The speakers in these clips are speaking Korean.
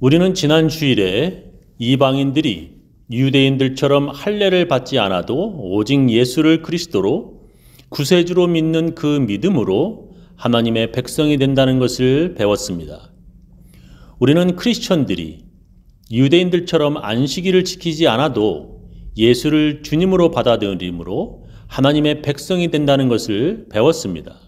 우리는 지난 주일에 이방인들이 유대인들처럼 할례를 받지 않아도 오직 예수를 그리스도로 구세주로 믿는 그 믿음으로 하나님의 백성이 된다는 것을 배웠습니다. 우리는 크리스천들이 유대인들처럼 안식일을 지키지 않아도 예수를 주님으로 받아들임으로 하나님의 백성이 된다는 것을 배웠습니다.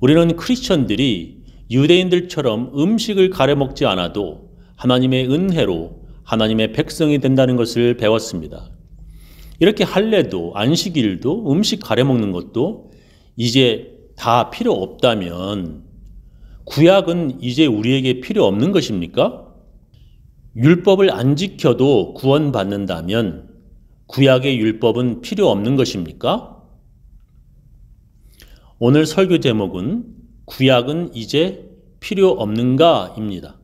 우리는 크리스천들이 유대인들처럼 음식을 가려 먹지 않아도 하나님의 은혜로 하나님의 백성이 된다는 것을 배웠습니다. 이렇게 할례도 안식일도 음식 가려 먹는 것도 이제 다 필요 없다면 구약은 이제 우리에게 필요 없는 것입니까? 율법을 안 지켜도 구원받는다면 구약의 율법은 필요 없는 것입니까? 오늘 설교 제목은 구약은 이제 필요 없는가입니다.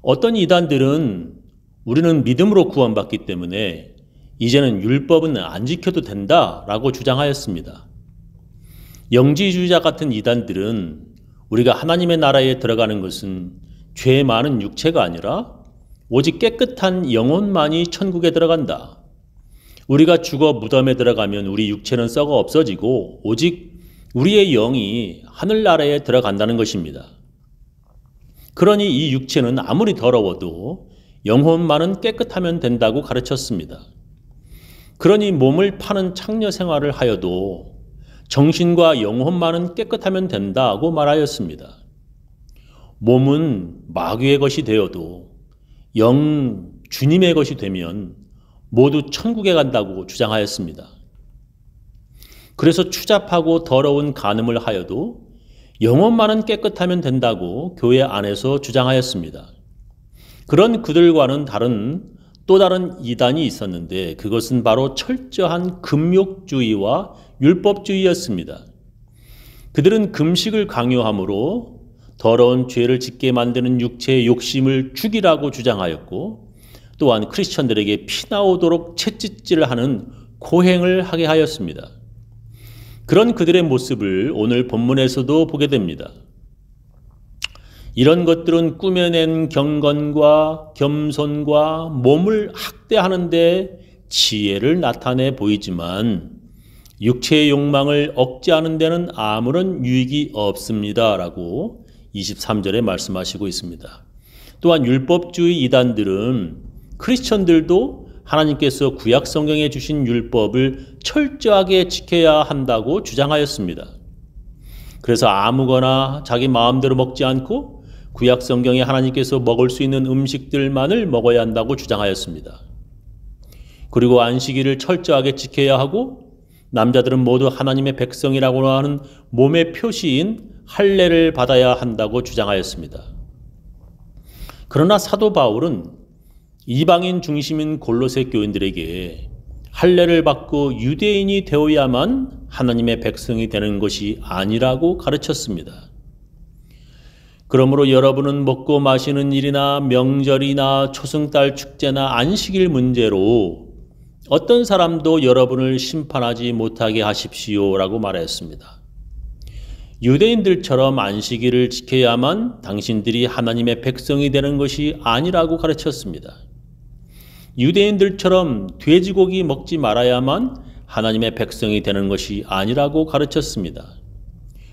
어떤 이단들은 우리는 믿음으로 구원받기 때문에 이제는 율법은 안 지켜도 된다라고 주장하였습니다. 영지주의자 같은 이단들은 우리가 하나님의 나라에 들어가는 것은 죄 많은 육체가 아니라 오직 깨끗한 영혼만이 천국에 들어간다. 우리가 죽어 무덤에 들어가면 우리 육체는 썩어 없어지고 오직 우리의 영이 하늘나라에 들어간다는 것입니다. 그러니 이 육체는 아무리 더러워도 영혼만은 깨끗하면 된다고 가르쳤습니다. 그러니 몸을 파는 창녀 생활을 하여도 정신과 영혼만은 깨끗하면 된다고 말하였습니다. 몸은 마귀의 것이 되어도 주님의 것이 되면 모두 천국에 간다고 주장하였습니다. 그래서 추잡하고 더러운 간음을 하여도 영혼만은 깨끗하면 된다고 교회 안에서 주장하였습니다. 그런 그들과는 또 다른 이단이 있었는데 그것은 바로 철저한 금욕주의와 율법주의였습니다. 그들은 금식을 강요함으로 더러운 죄를 짓게 만드는 육체의 욕심을 죽이라고 주장하였고 또한 크리스천들에게 피 나오도록 채찍질을 하는 고행을 하게 하였습니다. 그런 그들의 모습을 오늘 본문에서도 보게 됩니다. 이런 것들은 꾸며낸 경건과 겸손과 몸을 학대하는 데 지혜를 나타내 보이지만 육체의 욕망을 억제하는 데는 아무런 유익이 없습니다. 라고 23절에 말씀하시고 있습니다. 또한 율법주의 이단들은 크리스천들도 하나님께서 구약 성경에 주신 율법을 철저하게 지켜야 한다고 주장하였습니다. 그래서 아무거나 자기 마음대로 먹지 않고 구약 성경에 하나님께서 먹을 수 있는 음식들만을 먹어야 한다고 주장하였습니다. 그리고 안식일을 철저하게 지켜야 하고 남자들은 모두 하나님의 백성이라고 하는 몸의 표시인 할례를 받아야 한다고 주장하였습니다. 그러나 사도 바울은 이방인 중심인 골로새 교인들에게 할례를 받고 유대인이 되어야만 하나님의 백성이 되는 것이 아니라고 가르쳤습니다. 그러므로 여러분은 먹고 마시는 일이나 명절이나 초승달 축제나 안식일 문제로 어떤 사람도 여러분을 심판하지 못하게 하십시오라고 말했습니다. 유대인들처럼 안식일을 지켜야만 당신들이 하나님의 백성이 되는 것이 아니라고 가르쳤습니다. 유대인들처럼 돼지고기 먹지 말아야만 하나님의 백성이 되는 것이 아니라고 가르쳤습니다.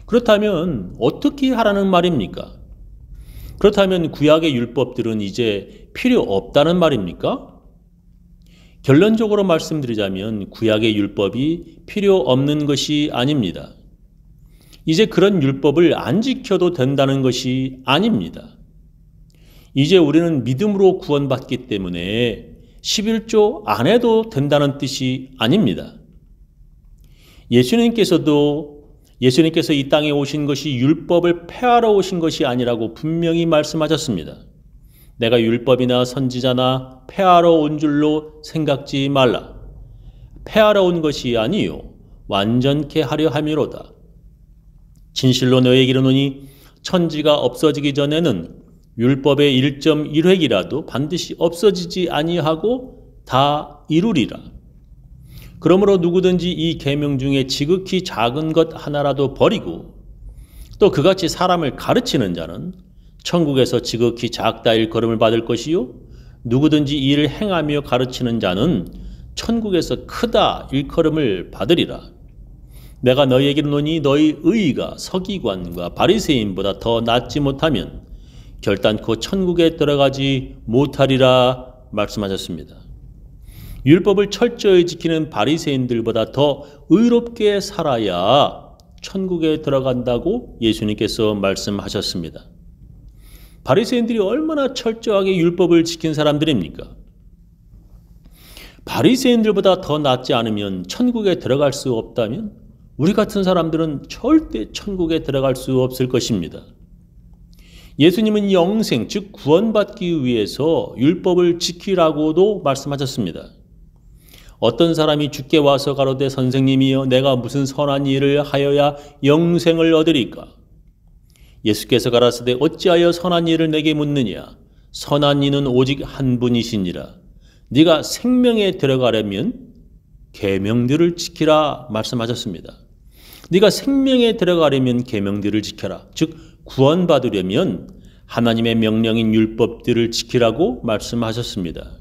그렇다면 어떻게 하라는 말입니까? 그렇다면 구약의 율법들은 이제 필요 없다는 말입니까? 결론적으로 말씀드리자면 구약의 율법이 필요 없는 것이 아닙니다. 이제 그런 율법을 안 지켜도 된다는 것이 아닙니다. 이제 우리는 믿음으로 구원받기 때문에 11조 안 해도 된다는 뜻이 아닙니다. 예수님께서 이 땅에 오신 것이 율법을 폐하러 오신 것이 아니라고 분명히 말씀하셨습니다. 내가 율법이나 선지자나 폐하러 온 줄로 생각지 말라. 폐하러 온 것이 아니요 완전케 하려 함이로다. 진실로 너에게 이르노니 천지가 없어지기 전에는 율법의 1.1획이라도 반드시 없어지지 아니하고 다 이루리라. 그러므로 누구든지 이 계명 중에 지극히 작은 것 하나라도 버리고 또 그같이 사람을 가르치는 자는 천국에서 지극히 작다 일컬음을 받을 것이요 누구든지 이를 행하며 가르치는 자는 천국에서 크다 일컬음을 받으리라. 내가 너희에게 이르노니 너희 의의가 서기관과 바리새인보다 더 낫지 못하면 결단코 천국에 들어가지 못하리라 말씀하셨습니다. 율법을 철저히 지키는 바리새인들보다 더 의롭게 살아야 천국에 들어간다고 예수님께서 말씀하셨습니다. 바리새인들이 얼마나 철저하게 율법을 지킨 사람들입니까? 바리새인들보다 더 낫지 않으면 천국에 들어갈 수 없다면 우리 같은 사람들은 절대 천국에 들어갈 수 없을 것입니다. 예수님은 영생, 즉 구원받기 위해서 율법을 지키라고도 말씀하셨습니다. 어떤 사람이 주께 와서 가로되 선생님이여 내가 무슨 선한 일을 하여야 영생을 얻으리까? 예수께서 가라사대 어찌하여 선한 일을 내게 묻느냐? 선한 이는 오직 한 분이시니라. 네가 생명에 들어가려면 계명들을 지키라 말씀하셨습니다. 네가 생명에 들어가려면 계명들을 지켜라. 즉 구원받으려면 하나님의 명령인 율법들을 지키라고 말씀하셨습니다.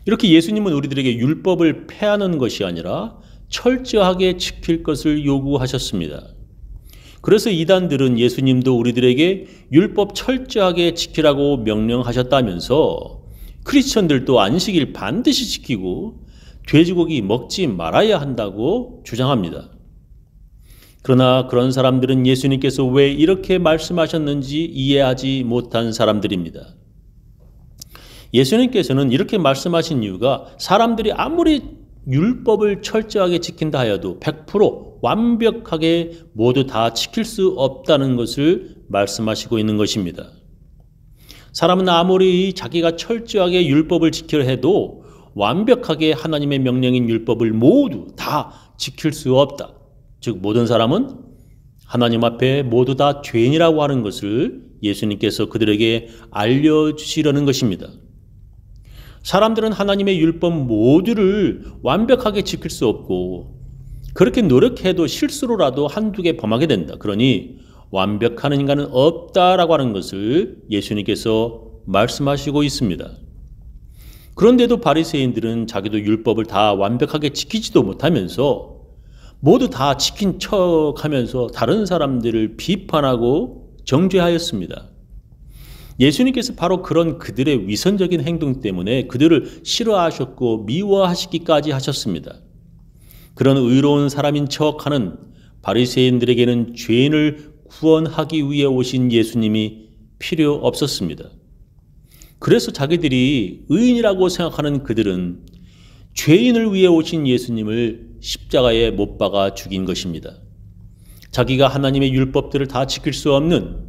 이렇게 예수님은 우리들에게 율법을 폐하는 것이 아니라 철저하게 지킬 것을 요구하셨습니다. 그래서 이단들은 예수님도 우리들에게 율법 철저하게 지키라고 명령하셨다면서 크리스천들도 안식일 반드시 지키고 돼지고기 먹지 말아야 한다고 주장합니다. 그러나 그런 사람들은 예수님께서 왜 이렇게 말씀하셨는지 이해하지 못한 사람들입니다. 예수님께서는 이렇게 말씀하신 이유가 사람들이 아무리 율법을 철저하게 지킨다 하여도 100% 완벽하게 모두 다 지킬 수 없다는 것을 말씀하시고 있는 것입니다. 사람은 아무리 자기가 철저하게 율법을 지키려 해도 완벽하게 하나님의 명령인 율법을 모두 다 지킬 수 없다. 즉 모든 사람은 하나님 앞에 모두 다 죄인이라고 하는 것을 예수님께서 그들에게 알려주시려는 것입니다. 사람들은 하나님의 율법 모두를 완벽하게 지킬 수 없고 그렇게 노력해도 실수로라도 한두 개 범하게 된다. 그러니 완벽한 인간은 없다라고 하는 것을 예수님께서 말씀하시고 있습니다. 그런데도 바리새인들은 자기도 율법을 다 완벽하게 지키지도 못하면서 모두 다 지킨 척하면서 다른 사람들을 비판하고 정죄하였습니다. 예수님께서 바로 그런 그들의 위선적인 행동 때문에 그들을 싫어하셨고 미워하시기까지 하셨습니다. 그런 의로운 사람인 척하는 바리새인들에게는 죄인을 구원하기 위해 오신 예수님이 필요 없었습니다. 그래서 자기들이 의인이라고 생각하는 그들은 죄인을 위해 오신 예수님을 십자가에 못 박아 죽인 것입니다. 자기가 하나님의 율법들을 다 지킬 수 없는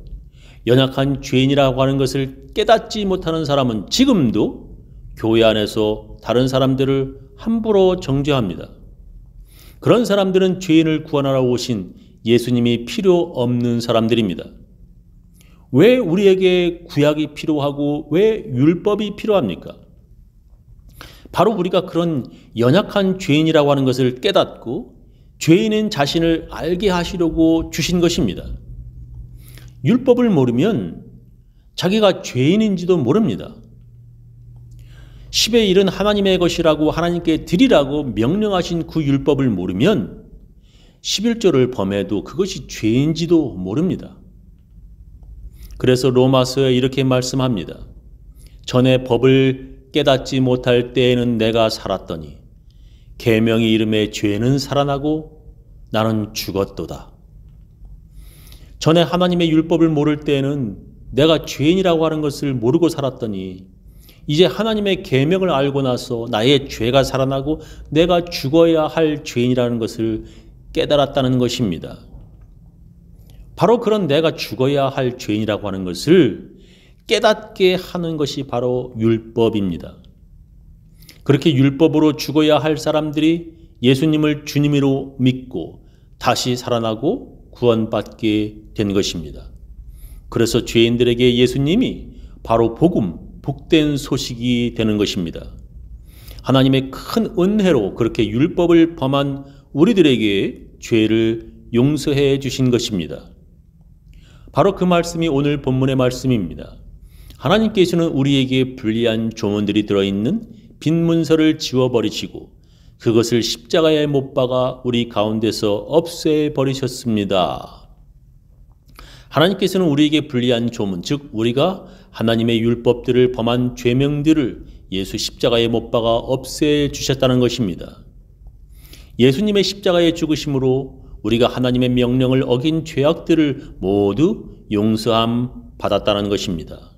연약한 죄인이라고 하는 것을 깨닫지 못하는 사람은 지금도 교회 안에서 다른 사람들을 함부로 정죄합니다. 그런 사람들은 죄인을 구원하러 오신 예수님이 필요 없는 사람들입니다. 왜 우리에게 구약이 필요하고 왜 율법이 필요합니까? 바로 우리가 그런 연약한 죄인이라고 하는 것을 깨닫고 죄인인 자신을 알게 하시려고 주신 것입니다. 율법을 모르면 자기가 죄인인지도 모릅니다. 10의 1은 하나님의 것이라고 하나님께 드리라고 명령하신 그 율법을 모르면 11조를 범해도 그것이 죄인지도 모릅니다. 그래서 로마서에 이렇게 말씀합니다. 전에 법을 깨닫지 못할 때에는 내가 살았더니 계명이 이름에 죄는 살아나고 나는 죽었도다. 전에 하나님의 율법을 모를 때에는 내가 죄인이라고 하는 것을 모르고 살았더니 이제 하나님의 계명을 알고 나서 나의 죄가 살아나고 내가 죽어야 할 죄인이라는 것을 깨달았다는 것입니다. 바로 그런 내가 죽어야 할 죄인이라고 하는 것을 깨닫게 하는 것이 바로 율법입니다. 그렇게 율법으로 죽어야 할 사람들이 예수님을 주님으로 믿고 다시 살아나고 구원받게 된 것입니다. 그래서 죄인들에게 예수님이 바로 복음, 복된 소식이 되는 것입니다. 하나님의 큰 은혜로 그렇게 율법을 범한 우리들에게 죄를 용서해 주신 것입니다. 바로 그 말씀이 오늘 본문의 말씀입니다. 하나님께서는 우리에게 불리한 조문들이 들어있는 빈 문서를 지워버리시고 그것을 십자가에 못 박아 우리 가운데서 없애버리셨습니다. 하나님께서는 우리에게 불리한 조문, 즉 우리가 하나님의 율법들을 범한 죄명들을 예수 십자가에 못 박아 없애주셨다는 것입니다. 예수님의 십자가의 죽으심으로 우리가 하나님의 명령을 어긴 죄악들을 모두 용서함 받았다는 것입니다.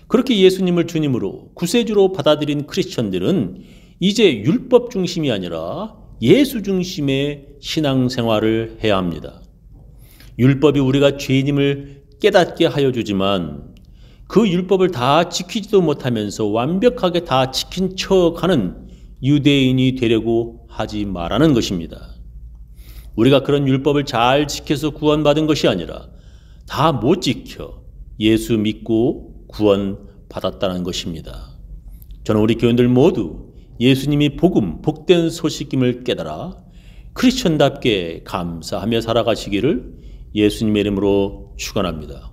그렇게 예수님을 주님으로 구세주로 받아들인 크리스천들은 이제 율법 중심이 아니라 예수 중심의 신앙생활을 해야 합니다. 율법이 우리가 죄인임을 깨닫게 하여 주지만 그 율법을 다 지키지도 못하면서 완벽하게 다 지킨 척하는 유대인이 되려고 하지 말라는 것입니다. 우리가 그런 율법을 잘 지켜서 구원받은 것이 아니라 다 못 지켜 예수 믿고 구원받았다는 것입니다. 저는 우리 교인들 모두 예수님이 복음, 복된 소식임을 깨달아 크리스천답게 감사하며 살아가시기를 예수님의 이름으로 축원합니다.